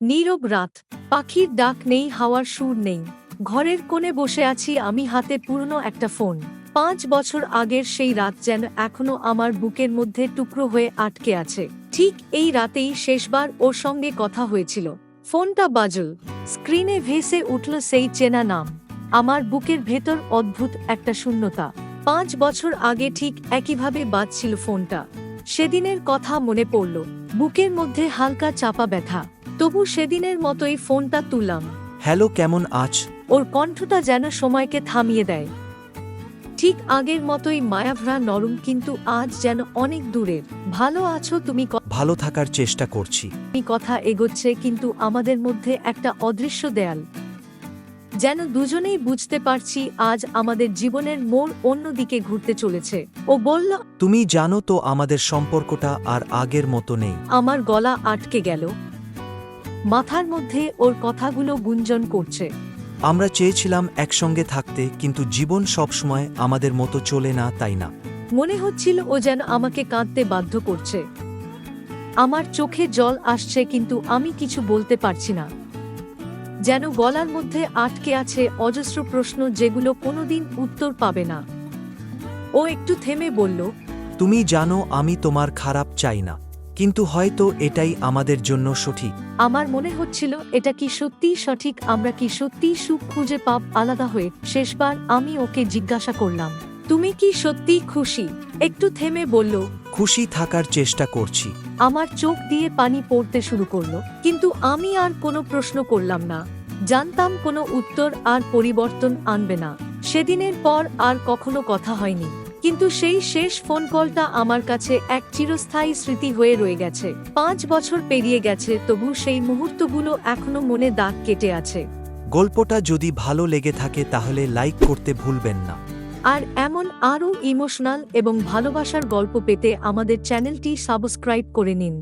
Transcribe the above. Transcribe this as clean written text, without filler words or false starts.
নীরব রাত, পাখির ডাক নেই, হাওয়ার সুর নেই। ঘরের কোণে বসে আছি আমি, হাতে পুরনো একটা ফোন। 5 বছর আগের সেই রাত যেন এখনো আমার বুকের মধ্যে টুকরো হয়ে আটকে আছে। ঠিক এই রাতেই শেষবার ওর সঙ্গে কথা হয়েছিল। ফোনটা বাজল, স্ক্রিনে ভেসে উঠল সেই চেনা নাম। আমার বুকের ভেতর অদ্ভুত একটা শূন্যতা। 5 বছর আগে ঠিক একইভাবে বাজছিল ফোনটা। সেদিনের কথা মনে পড়ল, বুকের মধ্যে হালকা চাপা ব্যথা। তবু সেদিনের মতোই ফোনটা তুললাম। হ্যালো, কেমন আছ? ওর কণ্ঠটা যেন সময়কে থামিয়ে দেয়। ঠিক আগের মতোই মায়াভরা নরম, কিন্তু আজ যেন অনেক দূরের। ভালো আছো তুমি? ভালো থাকার চেষ্টা করছি। কথা এগোচ্ছে, কিন্তু আমাদের মধ্যে একটা অদৃশ্য দেয়াল। যেন দুজনেই বুঝতে পারছি আজ আমাদের জীবনের মোড় অন্যদিকে ঘুরতে চলেছে। ও বলল, তুমি জানো তো আমাদের সম্পর্কটা আর আগের মতো নেই। আমার গলা আটকে গেল। মাথার মধ্যে ওর কথাগুলো গুঞ্জন করছে। আমরা চেয়েছিলাম একসঙ্গে থাকতে, কিন্তু জীবন সবসময় আমাদের মতো চলে না, তাই না? মনে হচ্ছিল ও যেন আমাকে কাঁদতে বাধ্য করছে। আমার চোখে জল আসছে, কিন্তু আমি কিছু বলতে পারছি না। যেন গলার মধ্যে আটকে আছে অজস্র প্রশ্ন, যেগুলো কোনোদিন উত্তর পাবে না। ও একটু থেমে বলল, তুমি জানো আমি তোমার খারাপ চাই না, কিন্তু হয়তো এটাই আমাদের জন্য সঠিক। আমার মনে হচ্ছিল এটা কি সত্যিই সঠিক, আমরা কি সত্যিই সুখ খুঁজে পাব আলাদা হয়ে। শেষবার আমি ওকে জিজ্ঞাসা করলাম, তুমি কি সত্যিই খুশি? একটু থেমে বলল, খুশি থাকার চেষ্টা করছি। আমার চোখ দিয়ে পানি পড়তে শুরু করলো, কিন্তু আমি আর কোনো প্রশ্ন করলাম না। জানতাম কোনো উত্তর আর পরিবর্তন আনবে না। সেদিনের পর আর কখনো কথা হয়নি, কিন্তু সেই শেষ ফোন কলটা আমার কাছে এক চিরস্থায়ী স্মৃতি হয়ে রয়ে গেছে। 5 বছর পেরিয়ে গেছে, তবু সেই মুহূর্তগুলো এখনো মনে দাগ কেটে আছে। গল্পটা যদি ভালো লেগে থাকে তাহলে লাইক করতে ভুলবেন না। আর এমন আরও ইমোশনাল এবং ভালোবাসার গল্প পেতে আমাদের চ্যানেলটি সাবস্ক্রাইব করে নিন।